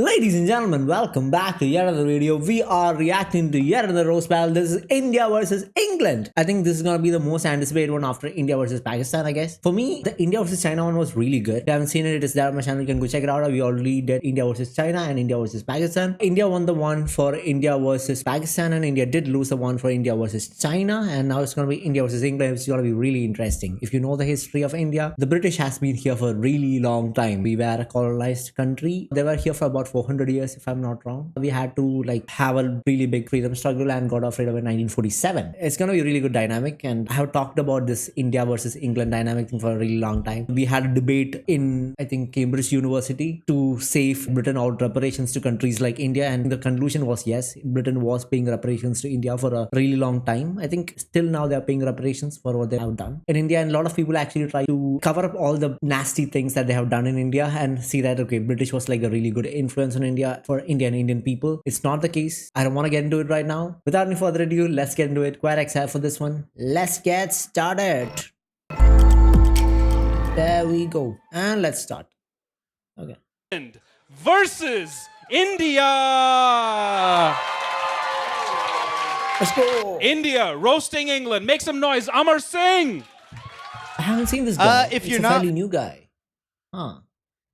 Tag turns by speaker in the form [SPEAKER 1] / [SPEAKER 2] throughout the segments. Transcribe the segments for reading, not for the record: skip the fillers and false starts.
[SPEAKER 1] Ladies and gentlemen, welcome back to yet another video. We are reacting to yet another roast battle. This is India versus England. I think this is gonna be the most anticipated one after India versus Pakistan, I guess. For me, the India versus China one was really good. If you haven't seen it, it is there on my channel. You can go check it out. We already did India versus China and India versus Pakistan. India won the one for India versus Pakistan, and India did lose the one for India versus China. And now it's gonna be India versus England. It's gonna be really interesting. If you know the history of India, the British has been here for a really long time. We were a colonized country. They were here for about 400 years, if I'm not wrong. We had to have a really big freedom struggle and got our freedom in 1947. It's gonna be a really good dynamic, and I have talked about this India versus England dynamic thing for a really long time. We had a debate in, I think, Cambridge University to save Britain out reparations to countries like India, and the conclusion was yes, Britain was paying reparations to India for a really long time. I think still now they're paying reparations for what they have done in India, and a lot of people actually try to cover up all the nasty things that they have done in India and see that okay, British was like a really good influence on India for India and Indian people. It's not the case. I don't want to get into it right now. Without any further ado, let's get into it. Quite excited for this one. Let's get started. There we go. And let's start. Okay.
[SPEAKER 2] Versus India.
[SPEAKER 1] Let's go.
[SPEAKER 2] India roasting England. Make some noise. Amar Singh.
[SPEAKER 1] I haven't seen this guy.
[SPEAKER 3] If
[SPEAKER 1] It's
[SPEAKER 3] you're
[SPEAKER 1] a
[SPEAKER 3] not
[SPEAKER 1] fairly new guy. Huh.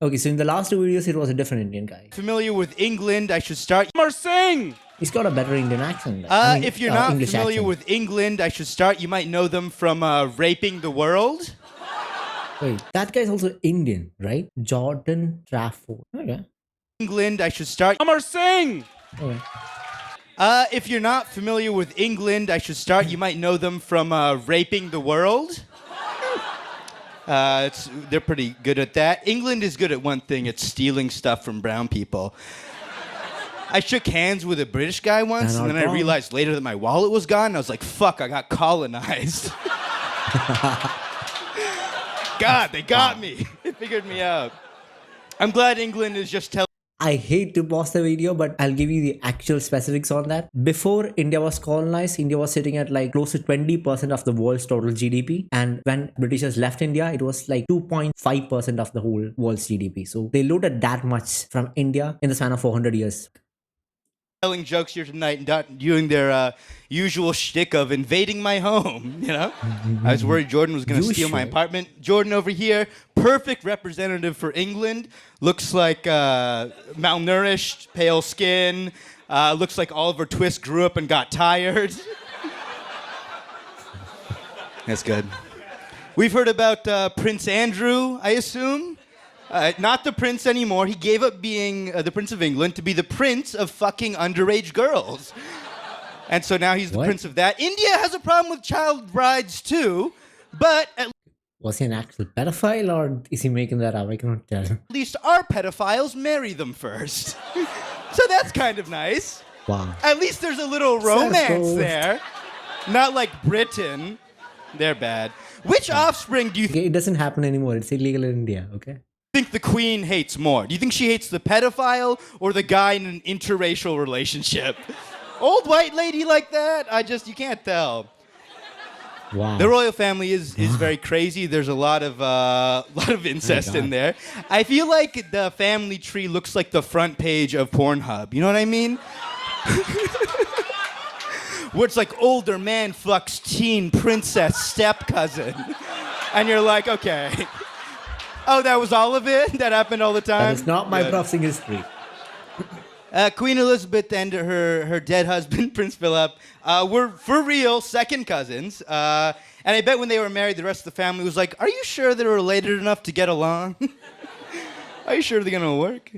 [SPEAKER 1] Okay, so in the last two videos, it was a different Indian guy.
[SPEAKER 3] familiar with England, I should start.
[SPEAKER 2] Amar Singh.
[SPEAKER 1] He's got a better Indian accent. I mean,
[SPEAKER 3] If you're not
[SPEAKER 1] English
[SPEAKER 3] familiar
[SPEAKER 1] accent.
[SPEAKER 3] with England, I should start. You might know them from Raping the World.
[SPEAKER 1] Wait, that guy's also Indian, right? Jordan Trafford. Okay.
[SPEAKER 3] England, I should start.
[SPEAKER 2] Amar Singh.
[SPEAKER 1] Okay.
[SPEAKER 3] If you're not familiar with England, I should start. You might know them from Raping the World. They're pretty good at that. England is good at one thing. It's stealing stuff from brown people. I shook hands with a British guy once, and then I realized later that my wallet was gone. I was like, fuck, I got colonized. God, they got me. They figured me out. I'm glad England is just telling.
[SPEAKER 1] I hate to pause the video, but I'll give you the actual specifics on that. Before India was colonized, India was sitting at close to 20% of the world's total GDP. And when Britishers left India, it was 2.5% of the whole world's GDP. So they looted that much from India in the span of 400 years.
[SPEAKER 3] Telling jokes here tonight and not doing their usual shtick of invading my home, you know? I was worried Jordan was going to steal my apartment. Jordan over here, perfect representative for England. Looks like malnourished, pale skin. Looks like Oliver Twist grew up and got tired. That's good. We've heard about Prince Andrew, I assume. Not the prince anymore. He gave up being the Prince of England to be the prince of fucking underage girls. And so now he's the prince of that. India has a problem with child brides too, but at
[SPEAKER 1] Was he an actual pedophile or is he making that up? I cannot tell.
[SPEAKER 3] least our pedophiles marry them first. So that's kind of nice.
[SPEAKER 1] Wow.
[SPEAKER 3] At least there's a little romance there. Not like Britain. They're bad. Which offspring do you
[SPEAKER 1] Okay, it doesn't happen anymore. It's illegal in India, okay?
[SPEAKER 3] think the queen hates more? Do you think she hates the pedophile or the guy in an interracial relationship? Old white lady like that? You can't tell.
[SPEAKER 1] Wow.
[SPEAKER 3] The royal family is very crazy. There's a lot of incest in there. I feel like the family tree looks like the front page of Pornhub. You know what I mean? Where it's like older man fucks teen princess step cousin. And you're like, okay. Oh, that was all of it? That happened all the time?
[SPEAKER 1] That is not my browsing history.
[SPEAKER 3] Queen Elizabeth and her dead husband, Prince Philip, were, for real, second cousins. And I bet when they were married, the rest of the family was like, are you sure they're related enough to get along? Are you sure they're going to work?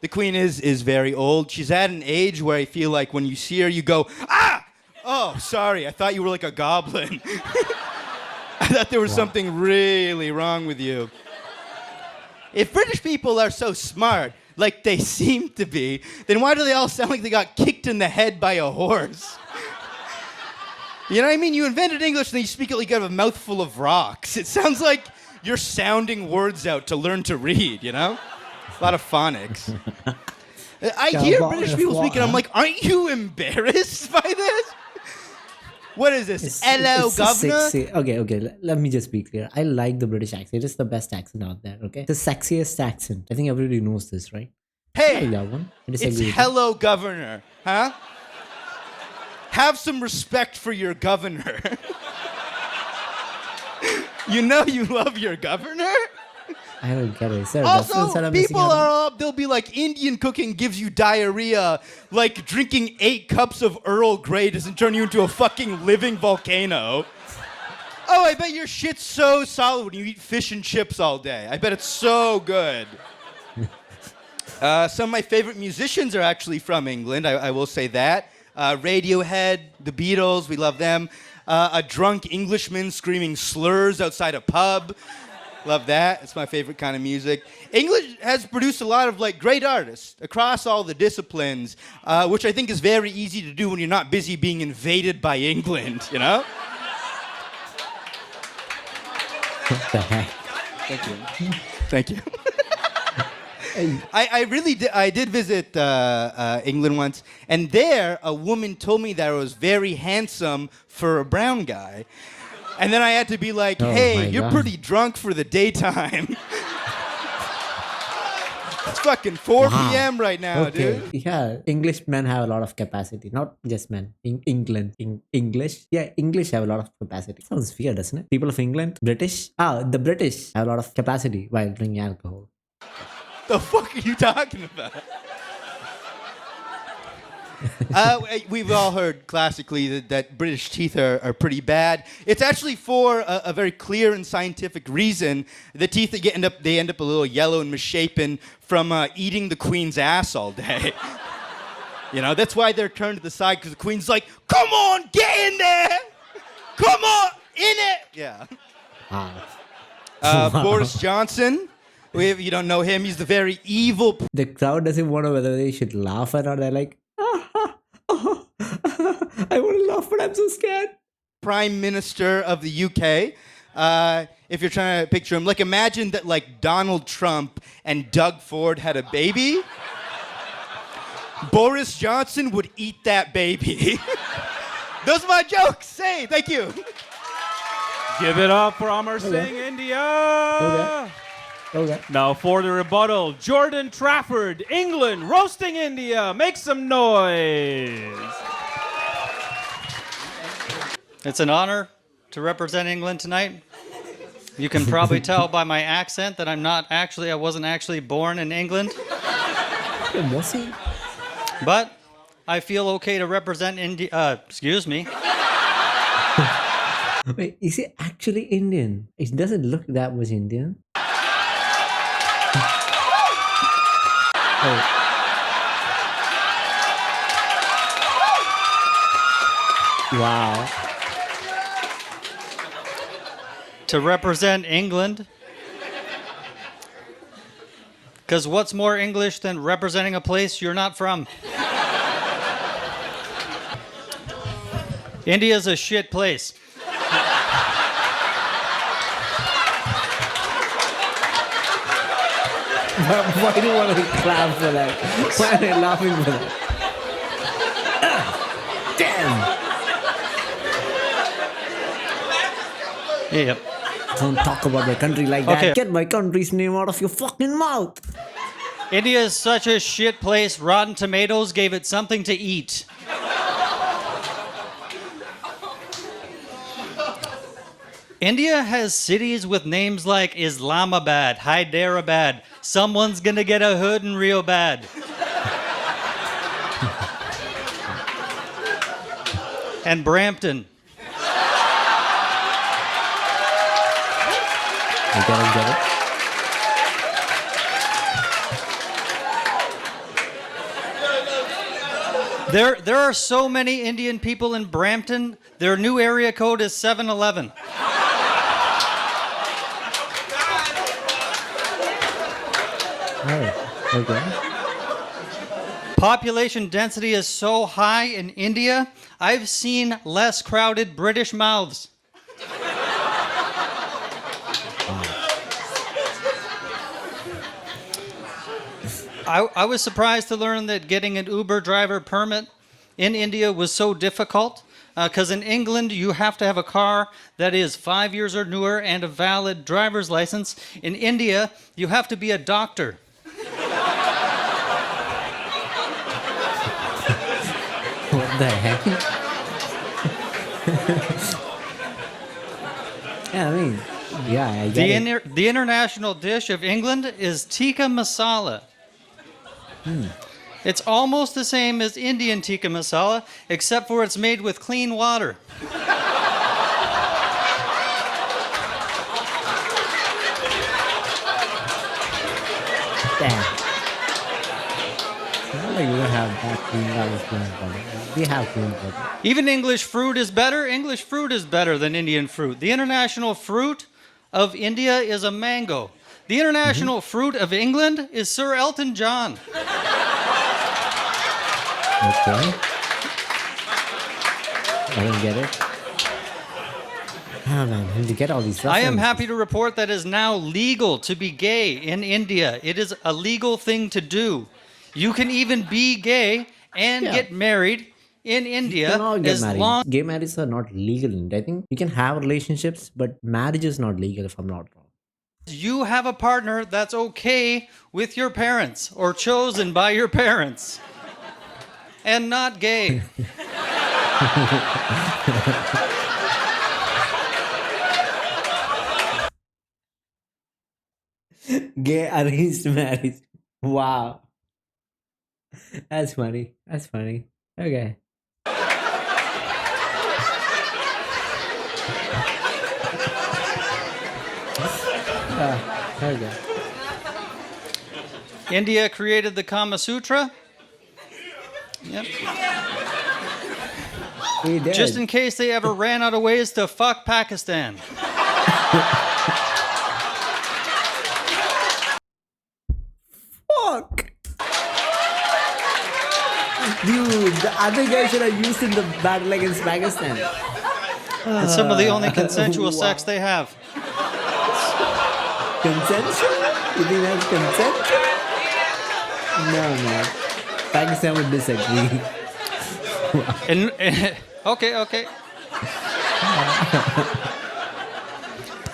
[SPEAKER 3] The Queen is very old. She's at an age where I feel like when you see her, you go, ah! Oh, sorry, I thought you were like a goblin. I thought there was something really wrong with you. If British people are so smart, like they seem to be, then why do they all sound like they got kicked in the head by a horse? You know what I mean? You invented English and then you speak it like you have a mouthful of rocks. It sounds like you're sounding words out to learn to read, you know? A lot of phonics. I hear British people speak and I'm like, aren't you embarrassed by this? What is this? Hello, governor?
[SPEAKER 1] Okay. Let me just be clear. I like the British accent. It's the best accent out there, okay? The sexiest accent. I think everybody knows this, right?
[SPEAKER 3] Hey,
[SPEAKER 1] that one. I
[SPEAKER 3] it's
[SPEAKER 1] disagree with
[SPEAKER 3] hello, governor, huh? Have some respect for your governor. You know you love your governor?
[SPEAKER 1] I don't get it. Sir,
[SPEAKER 3] Also, people are up, they'll be like, Indian cooking gives you diarrhea. Like drinking 8 cups of Earl Grey doesn't turn you into a fucking living volcano. Oh, I bet your shit's so solid when you eat fish and chips all day. I bet it's so good. Some of my favorite musicians are actually from England, I will say that. Radiohead, the Beatles, we love them. A drunk Englishman screaming slurs outside a pub. Love that. It's my favorite kind of music. English has produced a lot of like great artists across all the disciplines, which I think is very easy to do when you're not busy being invaded by England, you know?
[SPEAKER 1] What the heck?
[SPEAKER 3] Thank you. Thank you. I really did. I did visit England once, and there a woman told me that I was very handsome for a brown guy, and then I had to be like,
[SPEAKER 1] Oh
[SPEAKER 3] "Hey,
[SPEAKER 1] my
[SPEAKER 3] you're
[SPEAKER 1] God.
[SPEAKER 3] pretty drunk for the daytime." It's fucking 4
[SPEAKER 1] Wow.
[SPEAKER 3] p.m. right now, dude.
[SPEAKER 1] Yeah, English men have a lot of capacity. Not just men. In England. English? Yeah, English have a lot of capacity. Sounds weird, doesn't it? People of England? British? The British have a lot of capacity while drinking alcohol.
[SPEAKER 3] The fuck are you talking about? We've all heard classically that British teeth are pretty bad. It's actually for a very clear and scientific reason. The teeth they end up a little yellow and misshapen from eating the Queen's ass all day. You know, that's why they're turned to the side, because the Queen's like, "Come on, get in there! Come on, in it!" Yeah.
[SPEAKER 1] Wow.
[SPEAKER 3] Boris Johnson. If you don't know him, he's the very evil.
[SPEAKER 1] The crowd doesn't want to know whether they should laugh or not. They're like, I want to laugh, but I'm so scared.
[SPEAKER 3] Prime Minister of the UK. If you're trying to picture him, like imagine that like Donald Trump and Doug Ford had a baby. Boris Johnson would eat that baby. Those are my jokes. Say, thank you.
[SPEAKER 2] Give it up for Amar Singh, India.
[SPEAKER 1] Okay.
[SPEAKER 2] Now for the rebuttal, Jordan Trafford, England, roasting India. Make some noise.
[SPEAKER 4] It's an honor to represent England tonight. You can probably tell by my accent that I wasn't actually born in England.
[SPEAKER 1] Was he?
[SPEAKER 4] But I feel okay to represent India. Excuse me.
[SPEAKER 1] Wait, is he actually Indian? It doesn't look that much Indian. Oh. Wow.
[SPEAKER 4] To represent England. Because what's more English than representing a place you're not from? India's a shit place.
[SPEAKER 1] Why do you want to clap for that? Why are they laughing for that? Damn!
[SPEAKER 4] Yep.
[SPEAKER 1] Don't talk about my country like that.
[SPEAKER 4] Okay.
[SPEAKER 1] Get my country's name out of your fucking mouth.
[SPEAKER 4] India is such a shit place, Rotten Tomatoes gave it something to eat. India has cities with names like Islamabad, Hyderabad. Someone's gonna get a hoodin' real bad. And Brampton.
[SPEAKER 1] I get it.
[SPEAKER 4] There are so many Indian people in Brampton, their new area code is 711.
[SPEAKER 1] Oh, okay.
[SPEAKER 4] Population density is so high in India, I've seen less crowded British mouths. I was surprised to learn that getting an Uber driver permit in India was so difficult, because in England you have to have a car that is 5 years or newer and a valid driver's license. In India, you have to be a doctor.
[SPEAKER 1] What the heck? Yeah, I mean, yeah, I get it.
[SPEAKER 4] The international dish of England is tikka masala. It's almost the same as Indian tikka masala, except for it's made with clean water.
[SPEAKER 1] Damn. It's not like we don't have that clean water. We have clean water.
[SPEAKER 4] Even English fruit is better. English fruit is better than Indian fruit. The international fruit of India is a mango. The international fruit of England is Sir Elton John.
[SPEAKER 1] Okay. I don't get it. Oh man, I need to get all these
[SPEAKER 4] I am
[SPEAKER 1] references.
[SPEAKER 4] happy to report that it is now legal to be gay in India. It is a legal thing to do. You can even be gay and
[SPEAKER 1] Yeah.
[SPEAKER 4] get married in
[SPEAKER 1] You
[SPEAKER 4] India
[SPEAKER 1] can all get
[SPEAKER 4] as
[SPEAKER 1] married.
[SPEAKER 4] long
[SPEAKER 1] Gay marriages are not legal in India. I think you can have relationships, but marriage is not legal if I'm not wrong.
[SPEAKER 4] as you have a partner that's okay with your parents or chosen by your parents and not gay.
[SPEAKER 1] Gay arranged marriage. Wow. That's funny. That's funny. Okay. Okay.
[SPEAKER 4] India created the Kama Sutra. Yep.
[SPEAKER 1] We did.
[SPEAKER 4] Just in case they ever ran out of ways to fuck Pakistan.
[SPEAKER 1] Fuck. Dude, the other guys should have used in the battle against Pakistan.
[SPEAKER 4] It's some of the only consensual sex they have.
[SPEAKER 1] Consensual? You think that's consensual? No, man. Pakistan would disagree.
[SPEAKER 4] And okay.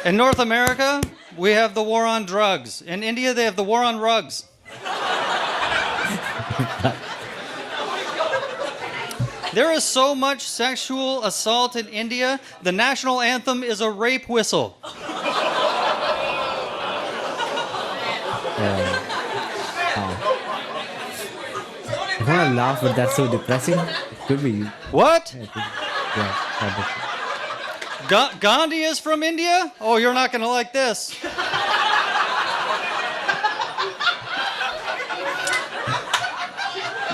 [SPEAKER 4] In North America, we have the war on drugs. In India, they have the war on rugs. There is so much sexual assault in India, the national anthem is a rape whistle.
[SPEAKER 1] I want to laugh, but that's so depressing. It could be.
[SPEAKER 4] What?
[SPEAKER 1] Yeah,
[SPEAKER 4] Gandhi is from India? Oh, you're not going to like this.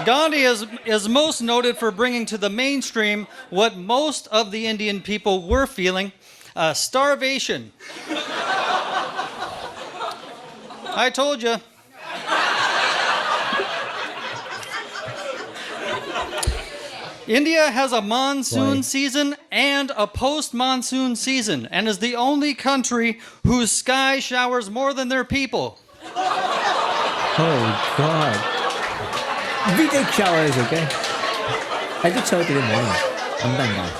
[SPEAKER 4] Gandhi is most noted for bringing to the mainstream what most of the Indian people were feeling, starvation. I told you. India has a monsoon
[SPEAKER 1] Why?
[SPEAKER 4] season and a post-monsoon season and is the only country whose sky showers more than their people.
[SPEAKER 1] Oh, God. We take showers, okay? I took shower today morning. I'm done now.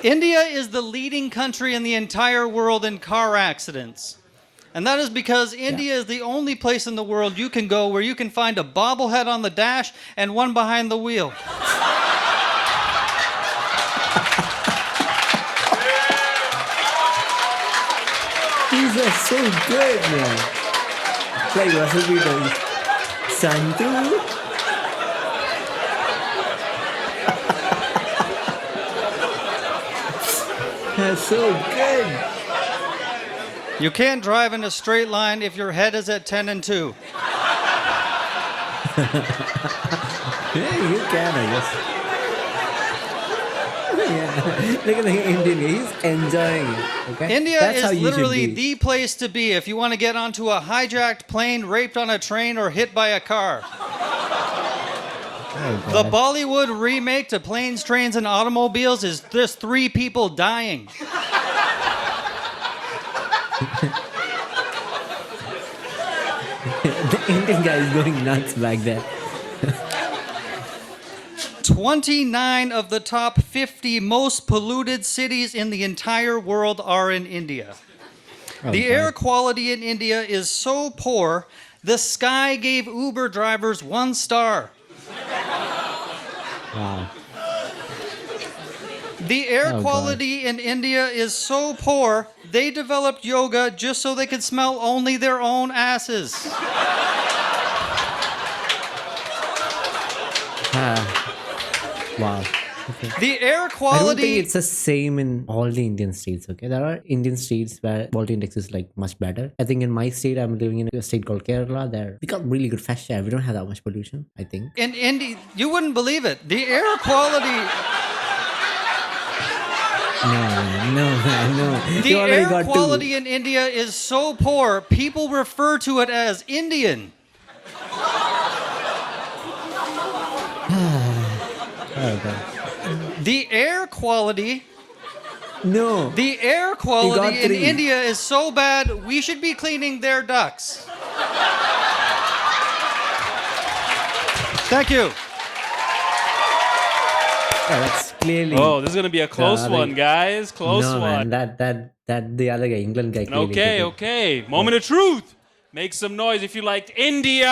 [SPEAKER 4] India is the leading country in the entire world in car accidents. And that is because India is the only place in the world you can go where you can find a bobblehead on the dash and one behind the wheel.
[SPEAKER 1] These are so good, man. Like Russell Peters. Santu. That's so good.
[SPEAKER 4] You can't drive in a straight line if your head is at 10 and 2.
[SPEAKER 1] Yeah, you can, I guess. Yeah. Look at the Indian guy. He's enjoying it. Okay?
[SPEAKER 4] India
[SPEAKER 1] That's how
[SPEAKER 4] is
[SPEAKER 1] you should
[SPEAKER 4] literally
[SPEAKER 1] be.
[SPEAKER 4] the place to be if you want to get onto a hijacked plane, raped on a train, or hit by a car.
[SPEAKER 1] Oh,
[SPEAKER 4] The
[SPEAKER 1] God.
[SPEAKER 4] Bollywood remake to Planes, Trains, and Automobiles is just 3 people dying.
[SPEAKER 1] The Indian guy is going nuts back there.
[SPEAKER 4] 29 of the top 50 most polluted cities in the entire world are in India.
[SPEAKER 1] Oh,
[SPEAKER 4] The
[SPEAKER 1] God.
[SPEAKER 4] air quality in India is so poor The sky gave Uber drivers 1 star.
[SPEAKER 1] Wow.
[SPEAKER 4] The air
[SPEAKER 1] Oh,
[SPEAKER 4] quality in India is so poor, they developed yoga just so they could smell only their own asses.
[SPEAKER 1] Wow. Okay.
[SPEAKER 4] The air
[SPEAKER 1] I don't think
[SPEAKER 4] quality.
[SPEAKER 1] it's the same in all the Indian states, okay? There are Indian states where quality index is like much better. I think in my state, I'm living in a state called Kerala. There, we got really good fresh air. We don't have that much pollution, I think.
[SPEAKER 4] In India, you wouldn't believe it. The air quality.
[SPEAKER 1] No.
[SPEAKER 4] The
[SPEAKER 1] You already
[SPEAKER 4] air
[SPEAKER 1] got
[SPEAKER 4] quality in India is so poor, people refer to it as Indian. The air quality.
[SPEAKER 1] No.
[SPEAKER 4] The air
[SPEAKER 1] got
[SPEAKER 4] quality in
[SPEAKER 1] 3.
[SPEAKER 4] India is so bad, we should be cleaning their ducts. Thank you.
[SPEAKER 1] Yeah, that's clearly.
[SPEAKER 2] Oh, this is gonna be a close one, guys. Close
[SPEAKER 1] no,
[SPEAKER 2] one.
[SPEAKER 1] man, that the other guy, England guy. Clearly
[SPEAKER 2] Okay,
[SPEAKER 1] did it.
[SPEAKER 2] okay. Moment of truth. Make some noise if you liked India.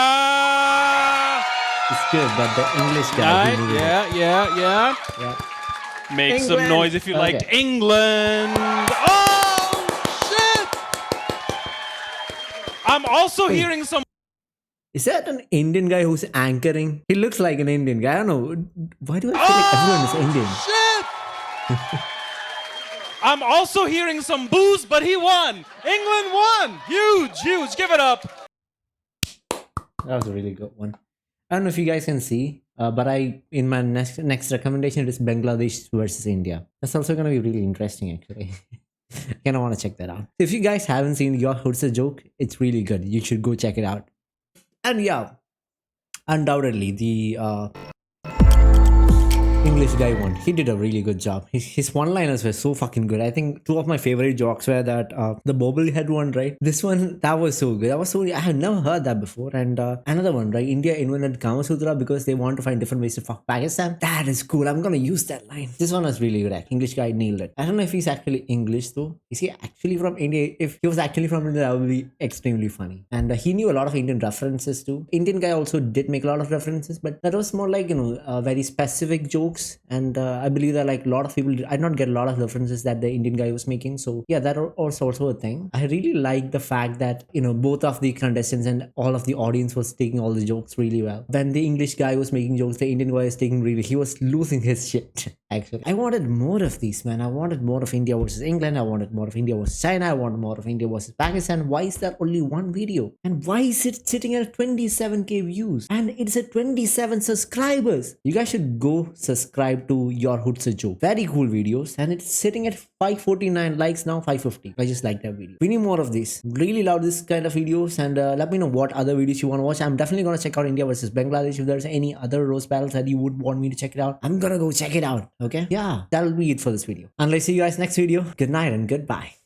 [SPEAKER 1] It's good, but the English guy.
[SPEAKER 2] Right?
[SPEAKER 1] he needed it.
[SPEAKER 2] Yeah.
[SPEAKER 1] Yeah.
[SPEAKER 2] Make some
[SPEAKER 1] England.
[SPEAKER 2] noise if you liked
[SPEAKER 1] Okay.
[SPEAKER 2] England. Oh, shit! I'm also hearing some.
[SPEAKER 1] Is that an Indian guy who's anchoring? He looks like an Indian guy. I don't know. Why do I feel like everyone is Indian?
[SPEAKER 2] Shit! I'm also hearing some boos, but he won. England won. Huge. Give it up.
[SPEAKER 1] That was a really good one. I don't know if you guys can see, but in my next recommendation, it is Bangladesh versus India. That's also going to be really interesting, actually. I kind of want to check that out. If you guys haven't seen Your Hood's a Joke, it's really good. You should go check it out. And yeah, undoubtedly, the English guy won. He did a really good job. His one-liners were so fucking good. I think 2 of my favorite jokes were that the bobblehead one, right? This one, that was so good. I had never heard that before. And another one, right? India invented Kama Sutra because they want to find different ways to fuck Pakistan. That is cool. I'm gonna use that line. This one was really good. English guy nailed it. I don't know if he's actually English though. Is he actually from India? If he was actually from India, that would be extremely funny. And he knew a lot of Indian references too. Indian guy also did make a lot of references, but that was more like, very specific jokes. And I believe that like a lot of people I did not get a lot of references that the Indian guy was making. So yeah, that was also a thing. I really like the fact that both of the contestants and all of the audience was taking all the jokes really well. When the English guy was making jokes, the Indian guy was taking he was losing his shit. Actually, I wanted more of these, man. I wanted more of India versus England. I wanted more of India versus China. I wanted more of India versus Pakistan. Why is there only one video? And why is it sitting at 27k views? And it's at 27 subscribers. You guys should go subscribe to Your Hood's a Joke. Very cool videos. And it's sitting at 549 likes now, 550. I just like that video. We need more of this. Really love this kind of videos. And let me know what other videos you want to watch. I'm definitely going to check out India versus Bangladesh. If there's any other roast battles that you would want me to check it out, I'm going to go check it out. Okay? Yeah, that'll be it for this video. Until I see you guys next video, good night and goodbye.